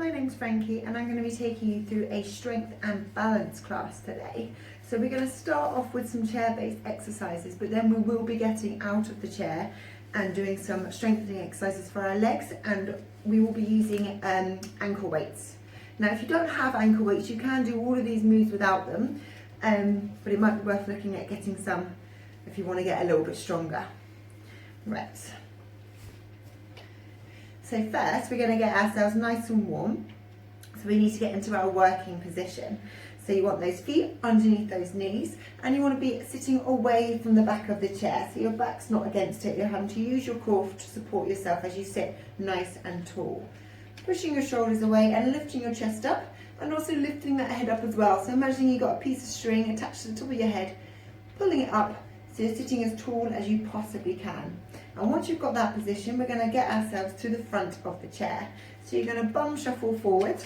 my name's Frankie and I'm going to be taking you through a strength and balance class today. So we're going to start off with some chair-based exercises, but then we will be getting out of the chair and doing some strengthening exercises for our legs, and we will be using ankle weights. Now if you don't have ankle weights, you can do all of these moves without them, but it might be worth looking at getting some if you want to get a little bit stronger. Right. So first we're going to get ourselves nice and warm. So we need to get into our working position. So you want those feet underneath those knees, and you want to be sitting away from the back of the chair. So your back's not against it. You're having to use your core to support yourself as you sit nice and tall. Pushing your shoulders away and lifting your chest up, and also lifting that head up as well. So imagine you've got a piece of string attached to the top of your head, pulling it up so you're sitting as tall as you possibly can. And once you've got that position, we're going to get ourselves to the front of the chair. So you're going to bum shuffle forward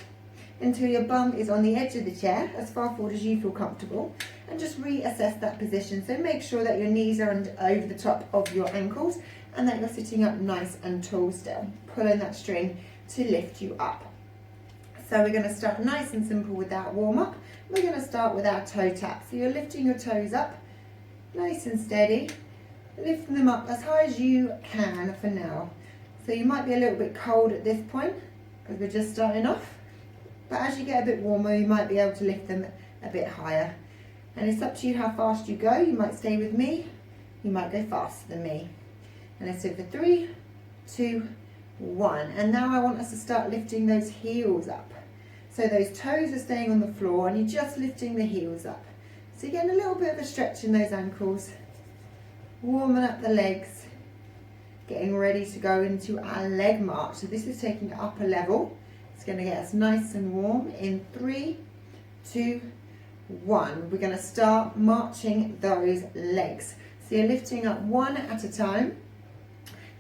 until your bum is on the edge of the chair, as far forward as you feel comfortable, and just reassess that position. So make sure that your knees are over the top of your ankles and that you're sitting up nice and tall still, pulling that string to lift you up. So we're going to start nice and simple with that warm up. We're going to start with our toe tap. So you're lifting your toes up nice and steady, lifting them up as high as you can for now. So you might be a little bit cold at this point because we're just starting off, but as you get a bit warmer you might be able to lift them a bit higher. And it's up to you how fast you go. You might stay with me, you might go faster than me. And let's do it for 3, 2, 1. And now I want us to start lifting those heels up. So those toes are staying on the floor and you're just lifting the heels up. So you're getting a little bit of a stretch in those ankles, warming up the legs, getting ready to go into our leg march. So this is taking it up a level. It's going to get us nice and warm in 3, 2, 1. We're going to start marching those legs. So you're lifting up one at a time.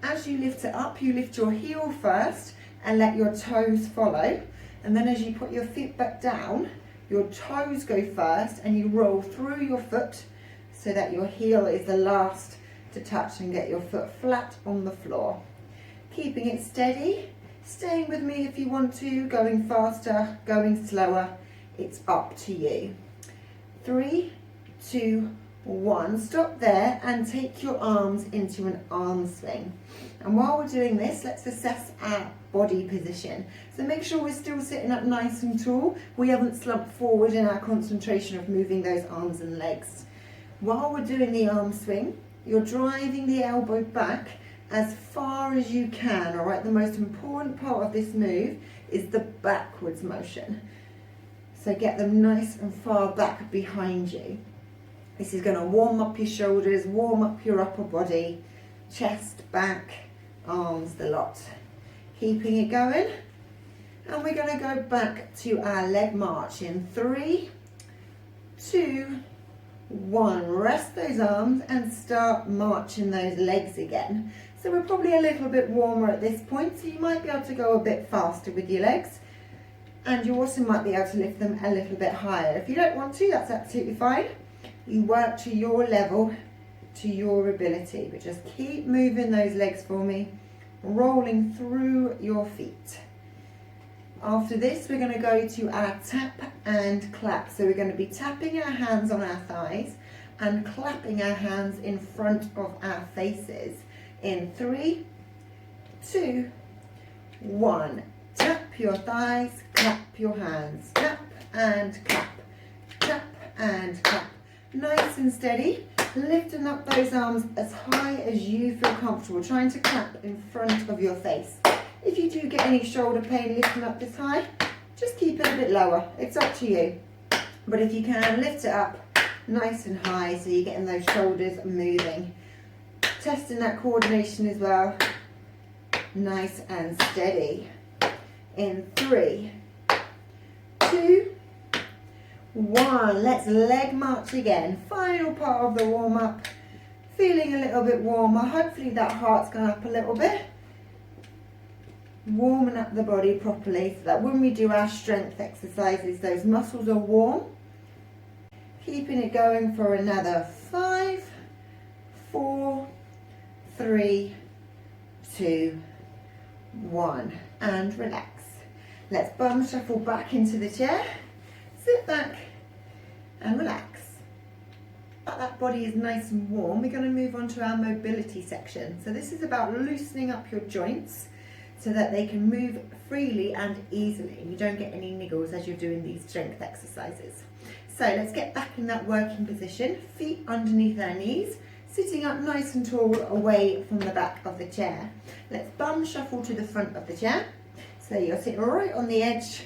As you lift it up, you lift your heel first and let your toes follow. And then as you put your feet back down, your toes go first and you roll through your foot so that your heel is the last to touch and get your foot flat on the floor. Keeping it steady, staying with me if you want to, going faster, going slower, it's up to you. 3, 2, 1. Stop there and take your arms into an arm swing. And while we're doing this, let's assess our body position. So make sure we're still sitting up nice and tall. We haven't slumped forward in our concentration of moving those arms and legs. While we're doing the arm swing, you're driving the elbow back as far as you can, all right? The most important part of this move is the backwards motion. So get them nice and far back behind you. This is going to warm up your shoulders, warm up your upper body, chest, back, arms, the lot. Keeping it going. And we're going to go back to our leg march in 3, 2, 1. Rest those arms and start marching those legs again. So we're probably a little bit warmer at this point, so you might be able to go a bit faster with your legs. And you also might be able to lift them a little bit higher. If you don't want to, that's absolutely fine. You work to your level, to your ability, but just keep moving those legs for me, rolling through your feet. After this, we're going to go to our tap and clap. So we're going to be tapping our hands on our thighs and clapping our hands in front of our faces. In 3, 2, 1. Tap your thighs, clap your hands. Tap and clap. Tap and clap. Nice and steady, lifting up those arms as high as you feel comfortable, trying to clap in front of your face. If you do get any shoulder pain lifting up this high, just keep it a bit lower, it's up to you. But if you can, lift it up nice and high so you're getting those shoulders moving. Testing that coordination as well, nice and steady. In 3, 2, 1. Let's leg march again. Final part of the warm up. Feeling a little bit warmer. Hopefully that heart's gone up a little bit. Warming up the body properly so that when we do our strength exercises, those muscles are warm. Keeping it going for another 5, 4, 3, 2, 1. And relax. Let's bum shuffle back into the chair, sit back and relax. That body is nice and warm. We're going to move on to our mobility section. So this is about loosening up your joints so that they can move freely and easily. You don't get any niggles as you're doing these strength exercises. So let's get back in that working position, feet underneath our knees, sitting up nice and tall away from the back of the chair. Let's bum shuffle to the front of the chair. So you're sitting right on the edge,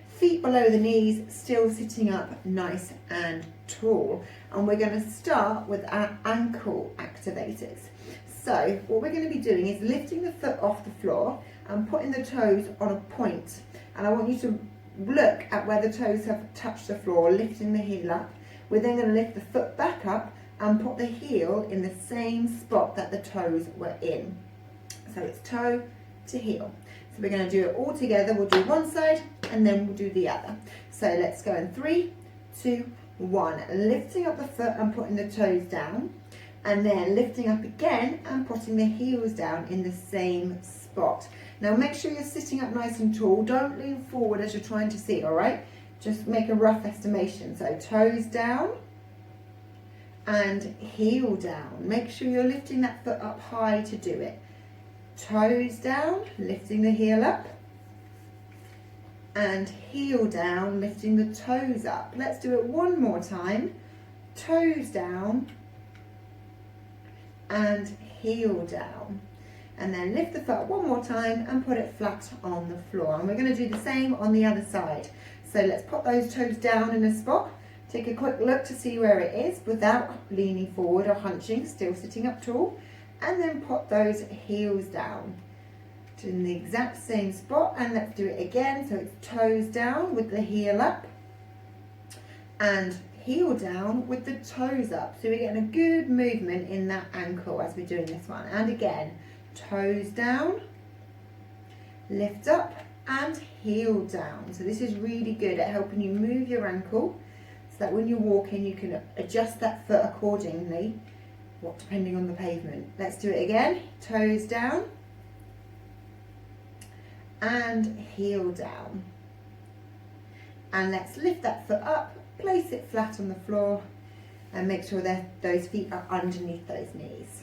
feet below the knees, still sitting up nice and tall. And we're going to start with our ankle activators. So what we're going to be doing is lifting the foot off the floor and putting the toes on a point. And I want you to look at where the toes have touched the floor, lifting the heel up. We're then going to lift the foot back up and put the heel in the same spot that the toes were in. So it's toe to heel. So we're going to do it all together. We'll do one side and then we'll do the other. So let's go in 3, 2, 1. Lifting up the foot and putting the toes down. And then lifting up again and putting the heels down in the same spot. Now make sure you're sitting up nice and tall. Don't lean forward as you're trying to sit, all right? Just make a rough estimation. So toes down and heel down. Make sure you're lifting that foot up high to do it. Toes down, lifting the heel up. And heel down, lifting the toes up. Let's do it one more time. Toes down and heel down. And then lift the foot one more time and put it flat on the floor. And we're going to do the same on the other side. So let's put those toes down in a spot. Take a quick look to see where it is without leaning forward or hunching, still sitting up tall. And then put those heels down in the exact same spot. And let's do it again. So it's toes down with the heel up and heel down with the toes up. So we're getting a good movement in that ankle as we're doing this one. And again, toes down, lift up and heel down. So this is really good at helping you move your ankle so that when you're walking you can adjust that foot accordingly, depending on the pavement. Let's do it again. Toes down and heel down. And let's lift that foot up, place it flat on the floor and make sure that those feet are underneath those knees.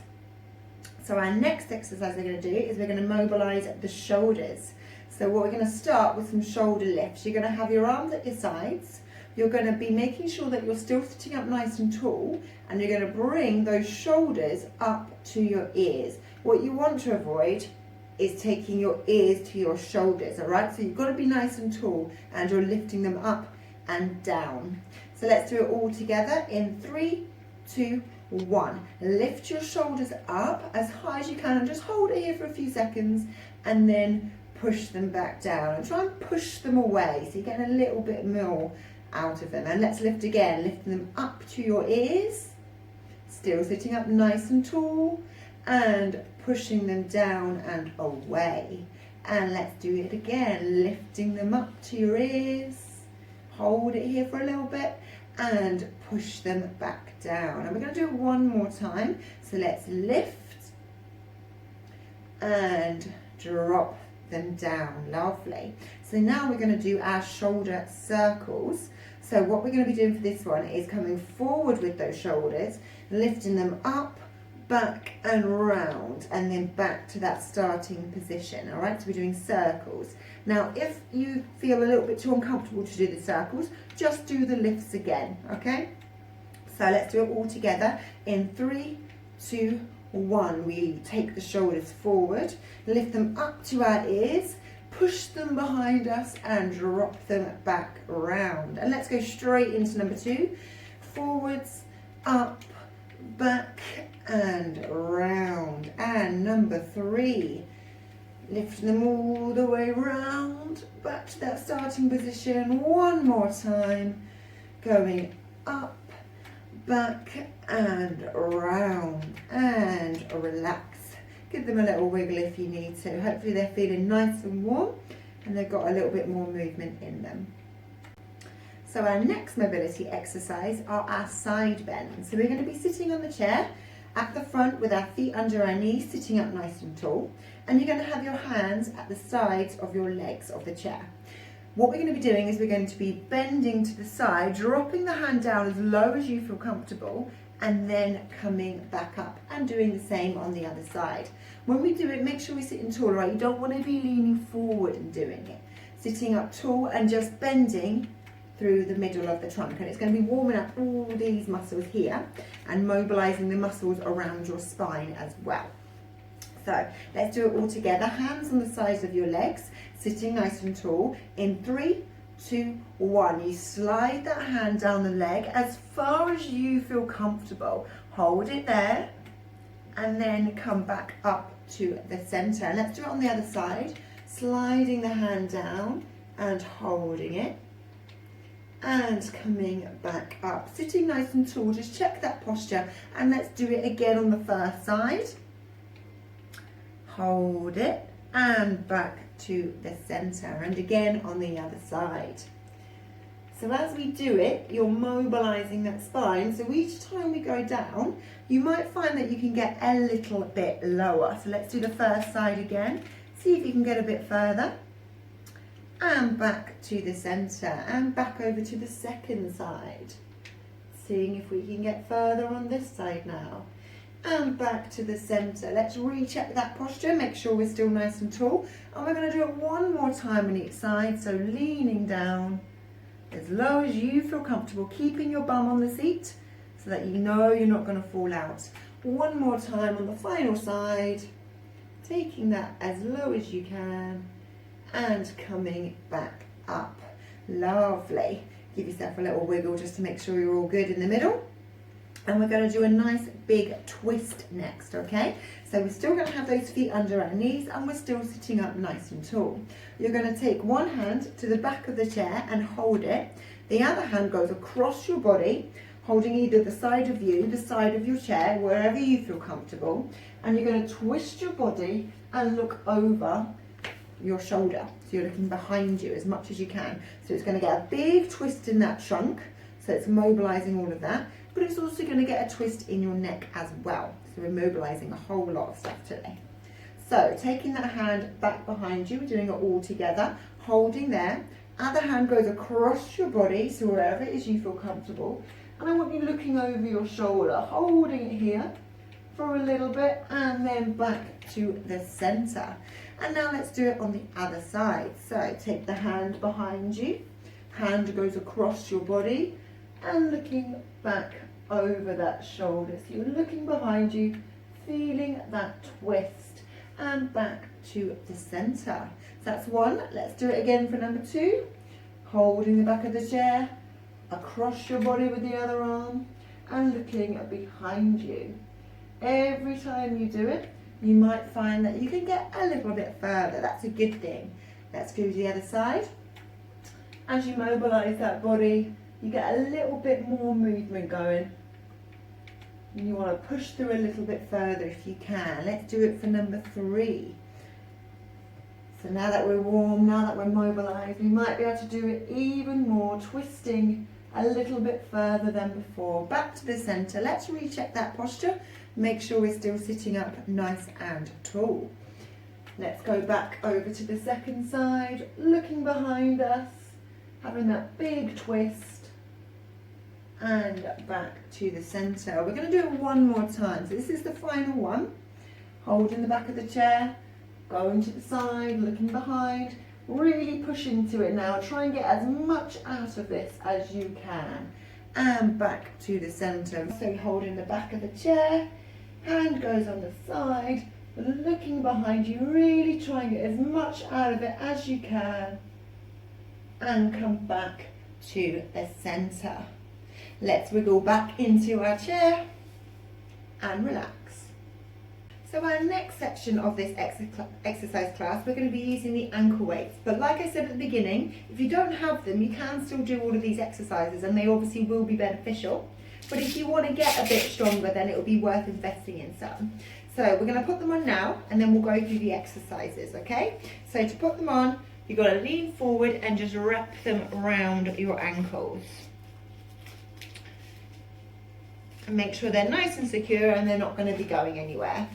So our next exercise we're going to do is we're going to mobilise the shoulders. So we're going to start with some shoulder lifts. You're going to have your arms at your sides. You're going to be making sure that you're still sitting up nice and tall, and you're going to bring those shoulders up to your ears. What you want to avoid is taking your ears to your shoulders, all right? So you've got to be nice and tall and you're lifting them up and down. So let's do it all together in 3, 2, 1. Lift your shoulders up as high as you can and just hold it here for a few seconds and then push them back down and try and push them away so you're getting a little bit more out of them. And let's lift again, lifting them up to your ears, still sitting up nice and tall and pushing them down and away. And let's do it again, lifting them up to your ears, hold it here for a little bit and push them back down. And we're going to do it one more time. So let's lift and drop them down. Lovely. So now we're going to do our shoulder circles. So what we're going to be doing for this one is coming forward with those shoulders, lifting them up, back and round, and then back to that starting position. All right, so we're doing circles. Now if you feel a little bit too uncomfortable to do the circles, just do the lifts again. Okay, so let's do it all together in 3, 2, 1. We take the shoulders forward, lift them up to our ears, push them behind us and drop them back round. And let's go straight into number 2. Forwards, up, back and round. And number 3, lift them all the way round, back to that starting position. One more time, going up, back and round, and relax. Give them a little wiggle if you need to. Hopefully they're feeling nice and warm and they've got a little bit more movement in them. So our next mobility exercise are our side bends. So we're going to be sitting on the chair at the front with our feet under our knees, sitting up nice and tall. And you're going to have your hands at the sides of your legs of the chair. What we're going to be doing is we're going to be bending to the side, dropping the hand down as low as you feel comfortable, and then coming back up and doing the same on the other side. When we do it, make sure we're sitting tall, right? You don't want to be leaning forward and doing it. Sitting up tall and just bending through the middle of the trunk, and it's going to be warming up all these muscles here and mobilizing the muscles around your spine as well. So let's do it all together. Hands on the sides of your legs, sitting nice and tall. In 3, 2, 1. You slide that hand down the leg as far as you feel comfortable. Hold it there and then come back up to the center. And let's do it on the other side. Sliding the hand down and holding it and coming back up. Sitting nice and tall, just check that posture, and let's do it again on the first side. Hold it and back to the center, and again on the other side. So as we do it, you're mobilizing that spine, so each time we go down, you might find that you can get a little bit lower. So let's do the first side again. See if you can get a bit further. And back to the center, and back over to the second side. Seeing if we can get further on this side now. And back to the center. Let's recheck that posture, make sure we're still nice and tall. And we're going to do it one more time on each side. So leaning down as low as you feel comfortable, keeping your bum on the seat so that you know you're not going to fall out. One more time on the final side, taking that as low as you can and coming back up. Lovely. Give yourself a little wiggle just to make sure you're all good in the middle. And we're going to do a nice big twist next, okay? So we're still going to have those feet under our knees and we're still sitting up nice and tall. You're going to take one hand to the back of the chair and hold it. The other hand goes across your body, holding either the side of you, the side of your chair, wherever you feel comfortable. And you're going to twist your body and look over your shoulder. So you're looking behind you as much as you can. So it's going to get a big twist in that trunk. So it's mobilizing all of that. But it's also going to get a twist in your neck as well. So we're mobilizing a whole lot of stuff today. So taking that hand back behind you, we're doing it all together, holding there. Other hand goes across your body, so wherever it is you feel comfortable. And I want you looking over your shoulder, holding it here for a little bit, and then back to the center. And now let's do it on the other side. So take the hand behind you, hand goes across your body, and looking back over that shoulder. So you're looking behind you, feeling that twist, and back to the center. So that's one. Let's do it again for number 2. Holding the back of the chair, across your body with the other arm, and looking behind you. Every time you do it, you might find that you can get a little bit further. That's a good thing. Let's go to the other side. As you mobilize that body, you get a little bit more movement going. And you want to push through a little bit further if you can. Let's do it for number 3. So now that we're warm, now that we're mobilized, we might be able to do it even more, twisting a little bit further than before. Back to the center. Let's recheck that posture. Make sure we're still sitting up nice and tall. Let's go back over to the second side, looking behind us, having that big twist. And back to the center. We're going to do it one more time. So this is the final one. Holding the back of the chair, going to the side, looking behind, really push into it now. Try and get as much out of this as you can. And back to the center. So holding the back of the chair, hand goes on the side, looking behind you, really try and get as much out of it as you can. And come back to the center. Let's wiggle back into our chair and relax. So our next section of this exercise class, we're going to be using the ankle weights. But like I said at the beginning, if you don't have them, you can still do all of these exercises and they obviously will be beneficial. But if you want to get a bit stronger, then it will be worth investing in some. So we're going to put them on now and then we'll go through the exercises, okay? So to put them on, you've got to lean forward and just wrap them around your ankles. And make sure they're nice and secure and they're not going to be going anywhere.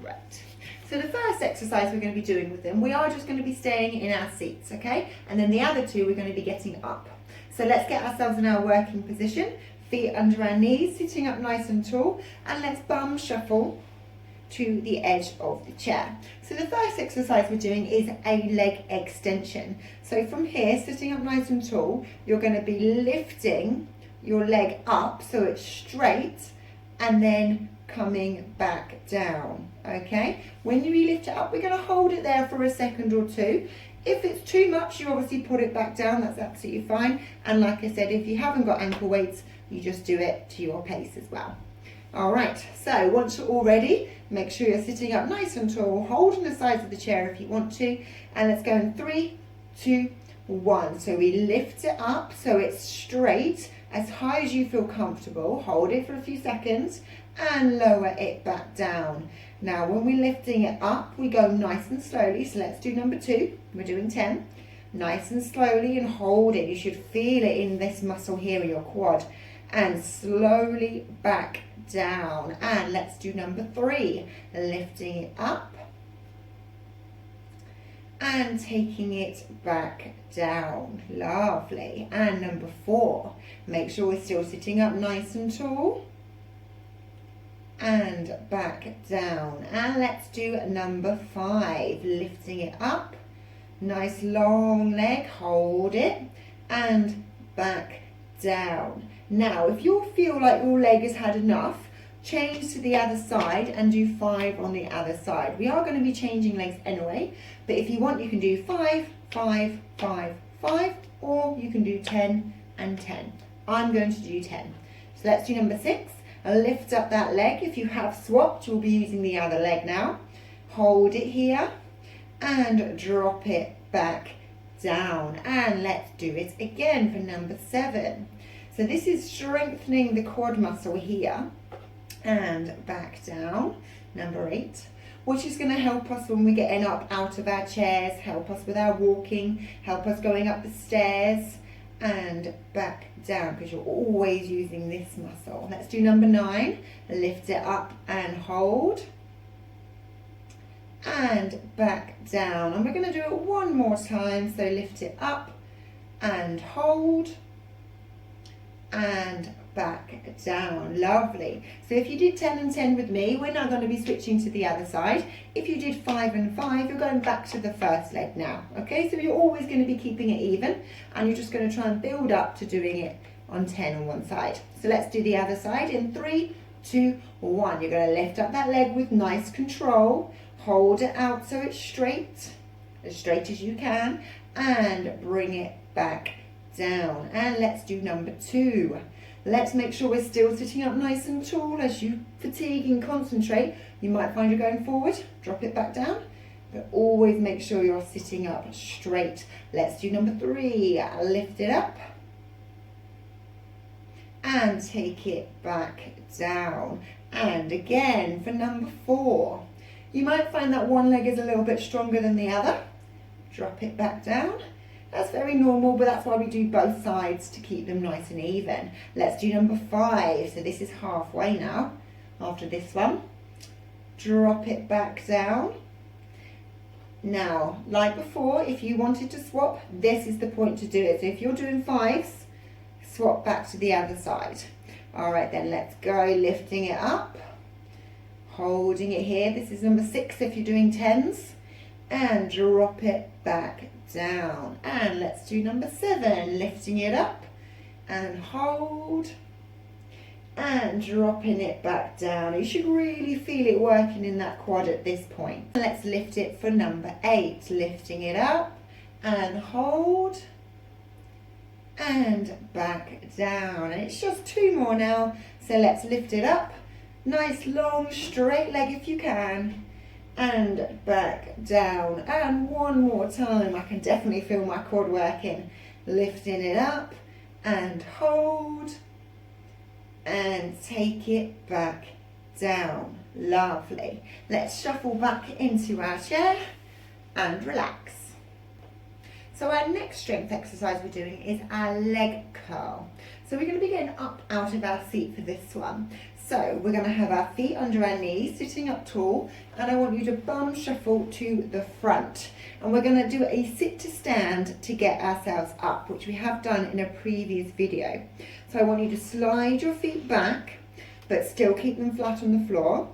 Great. So the first exercise we're going to be doing with them, we are just going to be staying in our seats, okay? And then the other two we're going to be getting up. So let's get ourselves in our working position, feet under our knees, sitting up nice and tall, and let's bum shuffle to the edge of the chair. So the first exercise we're doing is a leg extension. So from here, sitting up nice and tall, you're going to be lifting your leg up so it's straight and then coming back down, okay? When you lift it up, we're going to hold it there for a second or two. If it's too much, you obviously put it back down, that's absolutely fine. And like I said, if you haven't got ankle weights, you just do it to your pace as well. All right, so once you're all ready, make sure you're sitting up nice and tall, holding the sides of the chair if you want to, and let's go in 3, 2, 1. So we lift it up so it's straight, as high as you feel comfortable, hold it for a few seconds, and lower it back down. Now when we're lifting it up, we go nice and slowly, so let's do number 2, we're doing 10. Nice and slowly and hold it, you should feel it in this muscle here in your quad, and slowly back down. And let's do number 3, lifting it up and taking it back down. Lovely. And number 4, make sure we're still sitting up nice and tall and back down. And let's do number 5, lifting it up, nice long leg, hold it and back down. Now, if you feel like your leg has had enough, change to the other side and do 5 on the other side. We are going to be changing legs anyway, but if you want, you can do 5, 5, 5, 5, or you can do 10 and 10. I'm going to do 10. So let's do number 6. Lift up that leg. If you have swapped, you'll be using the other leg now. Hold it here and drop it back down. And let's do it again for number 7. So this is strengthening the quad muscle here and back down. Number 8, which is going to help us when we're getting up out of our chairs, help us with our walking, help us going up the stairs and back down, because you're always using this muscle. Let's do number 9, lift it up and hold and back down. And we're going to do it one more time. So lift it up and hold and back down. Lovely. So if you did 10 and 10 with me, we're now going to be switching to the other side. If you did 5 and 5, you're going back to the first leg now. Okay, so you're always going to be keeping it even, and you're just going to try and build up to doing it on 10 on one side. So let's do the other side in 3, 2, 1. You're going to lift up that leg with nice control, hold it out so it's straight as you can, and bring it back down. And let's do number 2. Let's make sure we're still sitting up nice and tall. As you fatigue and concentrate, you might find you're going forward, drop it back down, but always make sure you're sitting up straight. Let's do number 3, lift it up and take it back down. And again for number 4, you might find that one leg is a little bit stronger than the other, drop it back down. That's very normal, but that's why we do both sides, to keep them nice and even. Let's do number 5. So this is halfway now. After this one, drop it back down. Now, like before, if you wanted to swap, this is the point to do it. So if you're doing 5s, swap back to the other side. All right, then let's go, lifting it up, holding it here. This is number 6 if you're doing 10s, and drop it back down. And let's do number 7, lifting it up and hold and dropping it back down. You should really feel it working in that quad at this point. Let's lift it for number 8, lifting it up and hold and back down. And it's just 2 more now, so let's lift it up, nice long straight leg if you can, and back down. And one more time. I can definitely feel my quad working. Lifting it up and hold and take it back down. Lovely. Let's shuffle back into our chair and relax. So our next strength exercise we're doing is our leg curl. So we're going to be getting up out of our seat for this one. So we're going to have our feet under our knees, sitting up tall, and I want you to bum shuffle to the front. And we're going to do a sit to stand to get ourselves up, which we have done in a previous video. So I want you to slide your feet back, but still keep them flat on the floor,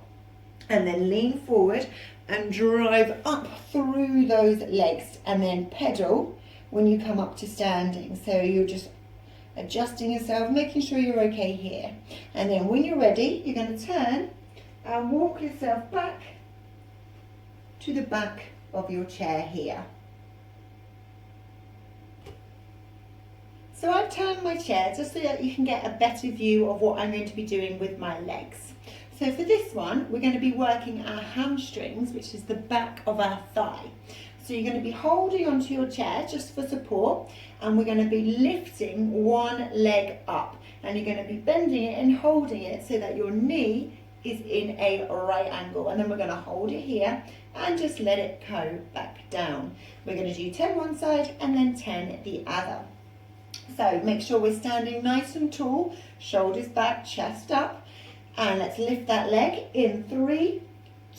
and then lean forward and drive up through those legs, and then pedal when you come up to standing. So you're just adjusting yourself, making sure you're okay here. And then when you're ready, you're going to turn and walk yourself back to the back of your chair here. So I've turned my chair just so that you can get a better view of what I'm going to be doing with my legs. So for this one, we're going to be working our hamstrings, which is the back of our thigh. So you're going to be holding onto your chair just for support, and we're going to be lifting one leg up, and you're going to be bending it and holding it so that your knee is in a right angle, and then we're going to hold it here and just let it go back down. We're going to do 10 one side and then 10 the other. So make sure we're standing nice and tall, shoulders back, chest up. And let's lift that leg in 3,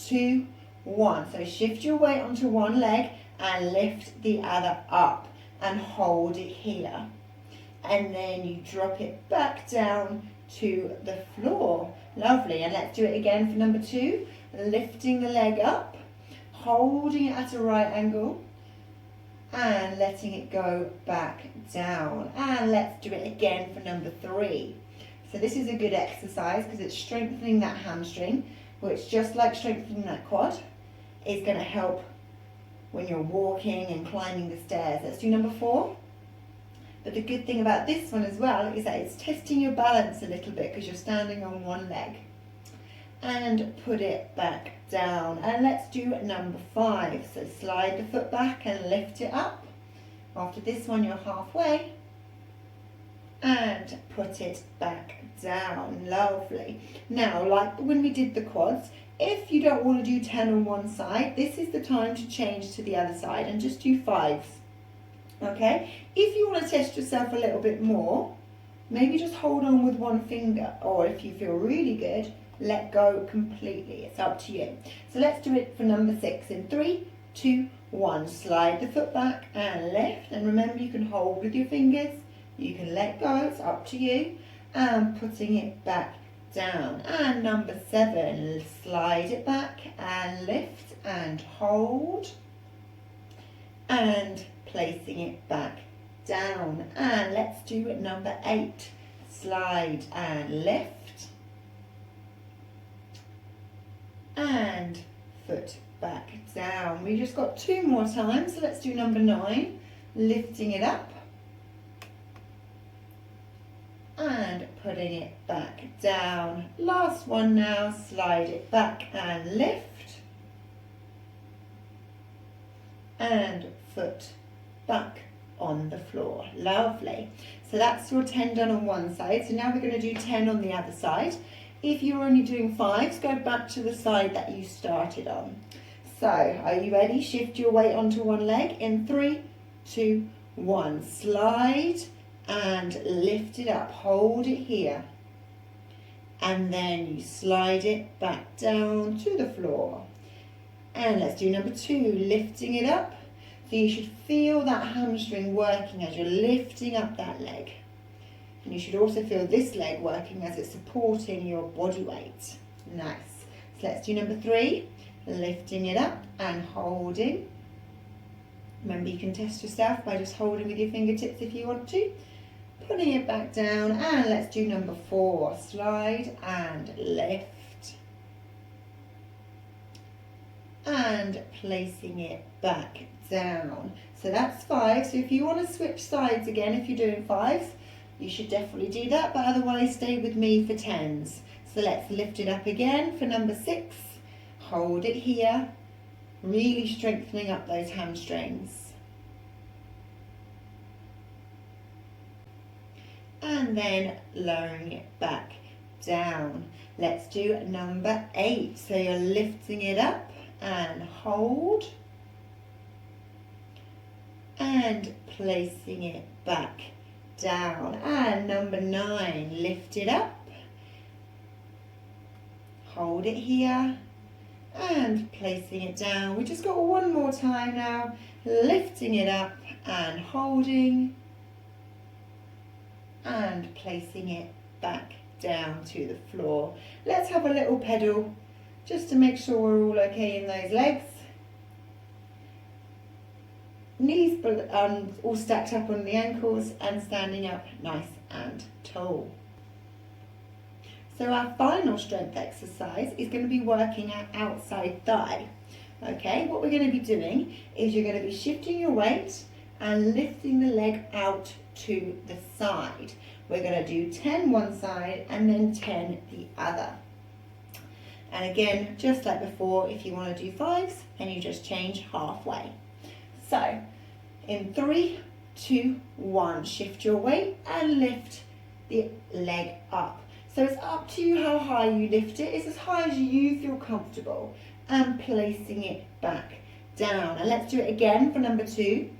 2, 1. So shift your weight onto one leg and lift the other up and hold it here. And then you drop it back down to the floor. Lovely. And let's do it again for number 2. Lifting the leg up, holding it at a right angle, and letting it go back down. And let's do it again for number 3. So this is a good exercise because it's strengthening that hamstring, which, just like strengthening that quad, is going to help when you're walking and climbing the stairs. Let's do number 4. But the good thing about this one as well is that it's testing your balance a little bit because you're standing on one leg. And put it back down. And let's do number 5. So slide the foot back and lift it up. After this one, you're halfway. And put it back down. Lovely. Now, like when we did the quads, if you don't want to do 10 on one side, this is the time to change to the other side and just do 5s. Okay? If you want to test yourself a little bit more, maybe just hold on with one finger, or if you feel really good, let go completely. It's up to you. So let's do it for number 6 in 3, 2, 1. Slide the foot back and lift. And remember, you can hold with your fingers. You can let go, it's up to you. And putting it back down. And number 7, slide it back and lift and hold. And placing it back down. And let's do it number 8. Slide and lift. And foot back down. We just got 2 more times, so let's do number 9. Lifting it up. And putting it back down. Last one now, slide it back and lift. And foot back on the floor. Lovely. So that's your 10 done on one side. So now we're going to do 10 on the other side. If you're only doing 5s, go back to the side that you started on. So, are you ready? Shift your weight onto one leg in 3, 2, 1. Slide and lift it up. Hold it here. And then you slide it back down to the floor. And let's do number 2, lifting it up. So you should feel that hamstring working as you're lifting up that leg. And you should also feel this leg working as it's supporting your body weight. Nice. So let's do number 3, lifting it up and holding. Remember, you can test yourself by just holding with your fingertips if you want to. Putting it back down, and let's do number 4, slide and lift. And placing it back down. So that's 5. So if you want to switch sides again, if you're doing 5s, you should definitely do that, but otherwise stay with me for 10s. So let's lift it up again for number 6. Hold it here, really strengthening up those hamstrings. And then lowering it back down. Let's do number 8. So you're lifting it up and hold. and placing it back down. And number 9, lift it up, hold it here and placing it down. We just got one more time now, lifting it up and holding and placing it back down to the floor. Let's have a little pedal just to make sure we're all okay in those legs. Knees all stacked up on the ankles and standing up nice and tall. So our final strength exercise is going to be working our outside thigh. Okay, what we're going to be doing is you're going to be shifting your weight and lifting the leg out to the side. We're going to do 10 one side and then 10 the other. And again, just like before, if you want to do 5s, then you just change halfway. So, in 3, 2, 1, shift your weight and lift the leg up. So it's up to you how high you lift it. It's as high as you feel comfortable. And placing it back down. And let's do it again for number 2.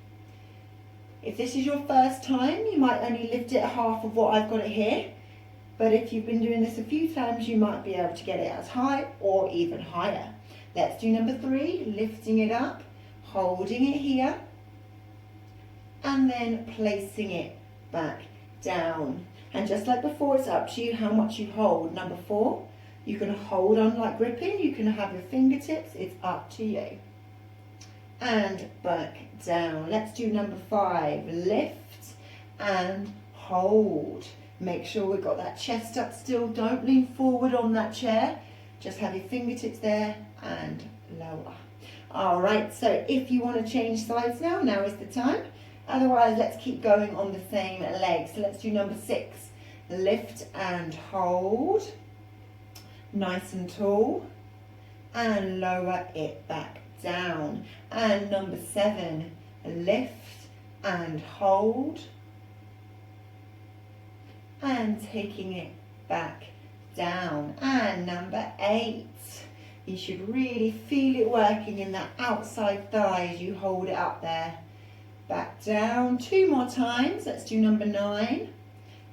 If this is your first time, you might only lift it half of what I've got it here. But if you've been doing this a few times, you might be able to get it as high or even higher. Let's do number 3, lifting it up, holding it here, and then placing it back down. And just like before, it's up to you how much you hold. Number 4, you can hold on like gripping, you can have your fingertips, it's up to you. And back down. Let's do number 5, lift and hold. Make sure we've got that chest up still, don't lean forward on that chair, just have your fingertips there and lower. Alright, so if you want to change sides now is the time. Otherwise, let's keep going on the same leg. So let's do number 6. Lift and hold. Nice and tall. And lower it back down. And number 7. Lift and hold. And taking it back down. And number 8. You should really feel it working in that outside thigh as you hold it up there. Back down, 2 more times. Let's do number 9.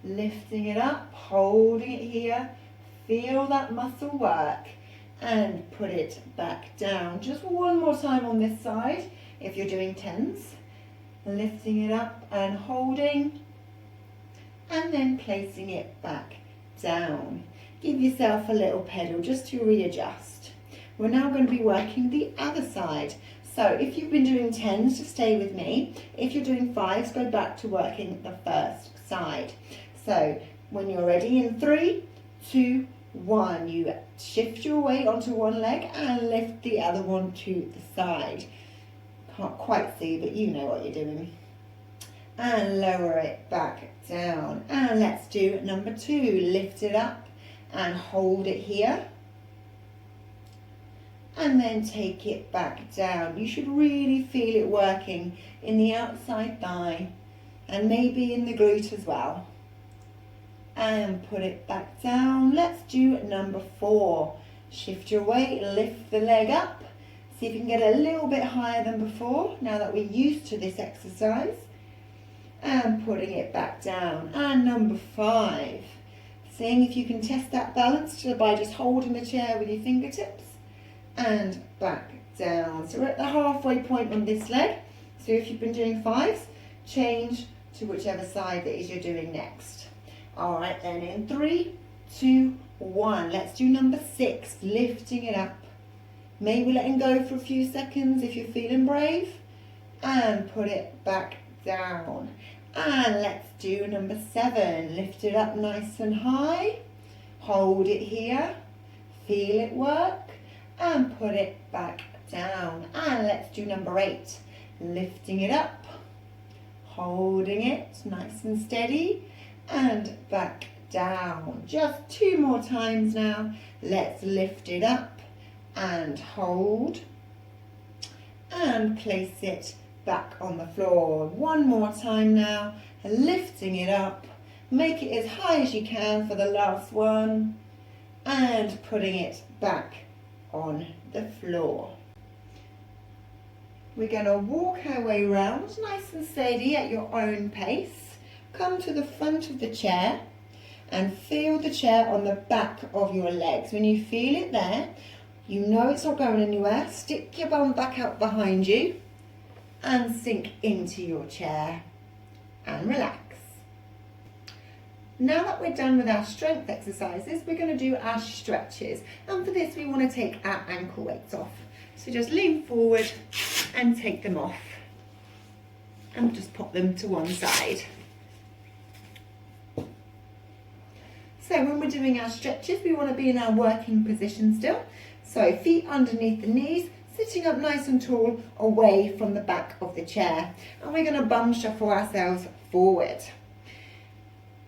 Lifting it up, holding it here. Feel that muscle work and put it back down. Just one more time on this side if you're doing 10s. Lifting it up and holding and then placing it back down. Give yourself a little pedal just to readjust. We're now going to be working the other side. So if you've been doing 10s, just stay with me. If you're doing 5s, go back to working the first side. So when you're ready, in 3, 2, 1, you shift your weight onto one leg and lift the other one to the side. Can't quite see, but you know what you're doing. And lower it back down. And let's do number 2. Lift it up and hold it here. And then take it back down. You should really feel it working in the outside thigh and maybe in the glute as well. And put it back down. Let's do number 4. Shift your weight, lift the leg up. See if you can get a little bit higher than before now that we're used to this exercise. And putting it back down. And number 5. Seeing if you can test that balance by just holding the chair with your fingertips. And back down. So we're at the halfway point on this leg. So if you've been doing 5s, change to whichever side that is you're doing next. Alright then, in 3, 2, 1. Let's do number 6, lifting it up. Maybe letting go for a few seconds if you're feeling brave. And put it back down. And let's do number 7, lift it up nice and high. Hold it here. Feel it work. And put it back down. And let's do number 8, lifting it up, holding it nice and steady, and back down. Just 2 more times now. Let's lift it up and hold and place it back on the floor. 1 more time now, lifting it up, make it as high as you can for the last one, and putting it back on the floor. We're going to walk our way round, nice and steady at your own pace. Come to the front of the chair and feel the chair on the back of your legs. When you feel it there, you know it's not going anywhere. Stick your bum back out behind you and sink into your chair and relax. Now that we're done with our strength exercises, we're going to do our stretches. And for this, we want to take our ankle weights off. So just lean forward and take them off. And just pop them to one side. So when we're doing our stretches, we want to be in our working position still. So feet underneath the knees, sitting up nice and tall, away from the back of the chair. And we're going to bum shuffle ourselves forward.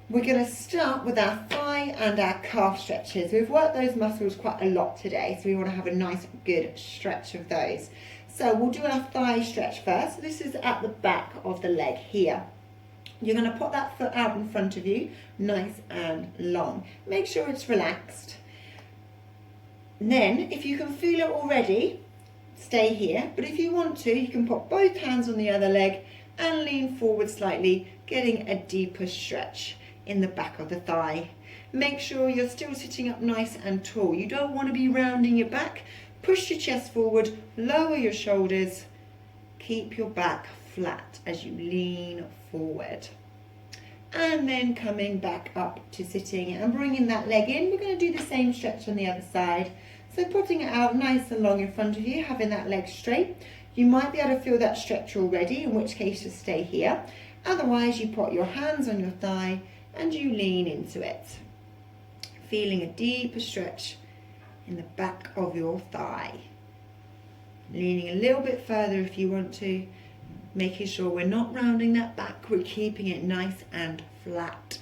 We're going to start with our thigh and our calf stretches. We've worked those muscles quite a lot today, so we want to have a nice good stretch of those. So we'll do our thigh stretch first. This is at the back of the leg here. You're going to pop that foot out in front of you, nice and long. Make sure it's relaxed. And then, if you can feel it already, stay here. But if you want to, you can put both hands on the other leg and lean forward slightly, getting a deeper stretch in the back of the thigh. Make sure you're still sitting up nice and tall. You don't want to be rounding your back. Push your chest forward, lower your shoulders, keep your back flat as you lean forward. And then coming back up to sitting and bringing that leg in. We're going to do the same stretch on the other side. So putting it out nice and long in front of you, having that leg straight. You might be able to feel that stretch already, in which case just stay here. Otherwise, you put your hands on your thigh and you lean into it. Feeling a deeper stretch in the back of your thigh. Leaning a little bit further if you want to. Making sure we're not rounding that back, we're keeping it nice and flat.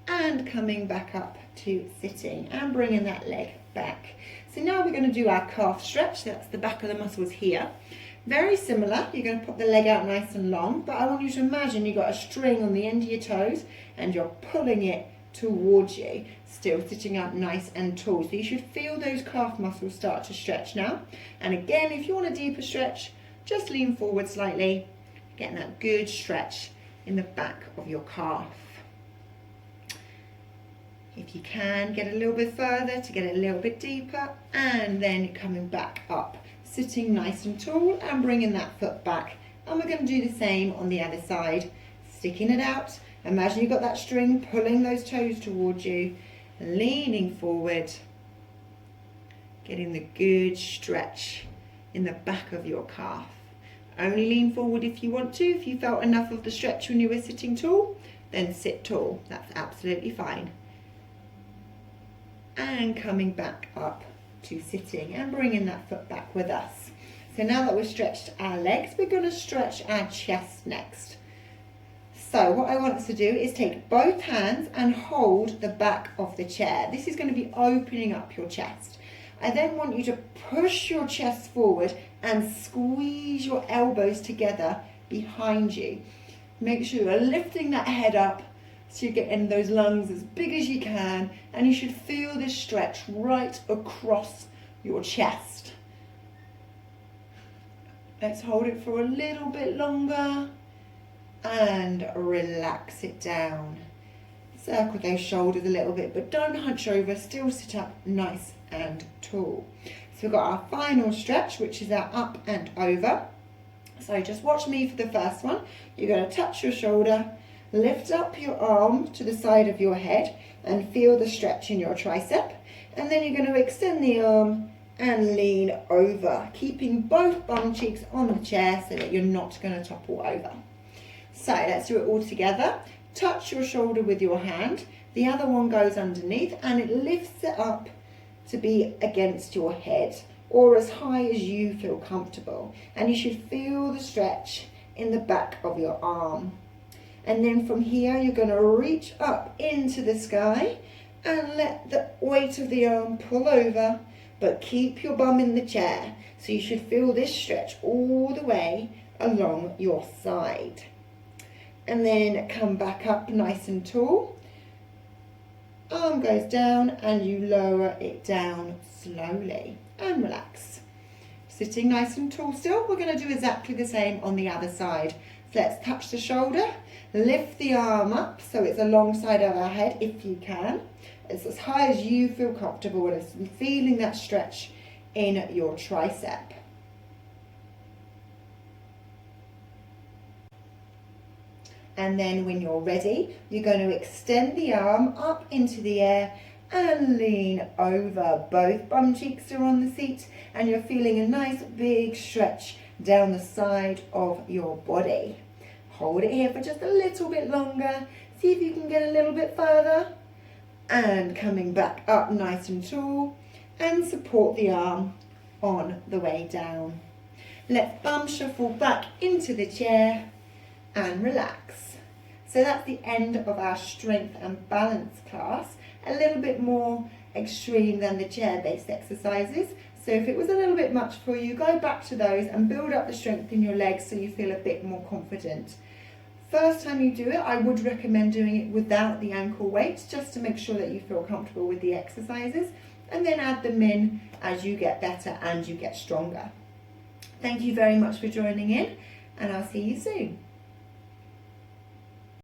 And coming back up to sitting and bringing that leg back. So now we're going to do our calf stretch. That's the back of the muscles here. Very similar, you're going to put the leg out nice and long, but I want you to imagine you've got a string on the end of your toes and you're pulling it towards you, still sitting up nice and tall. So you should feel those calf muscles start to stretch now. And again, if you want a deeper stretch, just lean forward slightly, getting that good stretch in the back of your calf. If you can, get a little bit further to get it a little bit deeper, and then coming back up. Sitting nice and tall and bringing that foot back. And we're going to do the same on the other side. Sticking it out. Imagine you've got that string pulling those toes towards you. Leaning forward. Getting the good stretch in the back of your calf. Only lean forward if you want to. If you felt enough of the stretch when you were sitting tall, then sit tall. That's absolutely fine. And coming back up to sitting and bringing that foot back with us. So now that we've stretched our legs, we're going to stretch our chest next. So what I want us to do is take both hands and hold the back of the chair. This is going to be opening up your chest. I then want you to push your chest forward and squeeze your elbows together behind you. Make sure you're lifting that head up so you're getting those lungs as big as you can, and you should feel this stretch right across your chest. Let's hold it for a little bit longer and relax it down. Circle those shoulders a little bit, but don't hunch over, still sit up nice and tall. So we've got our final stretch, which is our up and over. So just watch me for the first one. You're going to touch your shoulder, lift up your arm to the side of your head and feel the stretch in your tricep. And then you're going to extend the arm and lean over, keeping both bum cheeks on the chair so that you're not going to topple over. So let's do it all together. Touch your shoulder with your hand. The other one goes underneath and it lifts it up to be against your head or as high as you feel comfortable. And you should feel the stretch in the back of your arm. And then from here, you're going to reach up into the sky and let the weight of the arm pull over, but keep your bum in the chair. So you should feel this stretch all the way along your side. And then come back up nice and tall. Arm goes down and you lower it down slowly and relax. Sitting nice and tall still, we're going to do exactly the same on the other side. So let's touch the shoulder, lift the arm up so it's alongside of our head if you can. It's as high as you feel comfortable with, feeling that stretch in your tricep. And then when you're ready, you're going to extend the arm up into the air and lean over. Both bum cheeks are on the seat and you're feeling a nice big stretch down the side of your body. Hold it here for just a little bit longer. See if you can get a little bit further. And coming back up nice and tall and support the arm on the way down. Let's bum shuffle back into the chair and relax. So that's the end of our strength and balance class. A little bit more extreme than the chair-based exercises. So if it was a little bit much for you, go back to those and build up the strength in your legs so you feel a bit more confident. First time you do it, I would recommend doing it without the ankle weights, just to make sure that you feel comfortable with the exercises, and then add them in as you get better and you get stronger. Thank you very much for joining in, and I'll see you soon.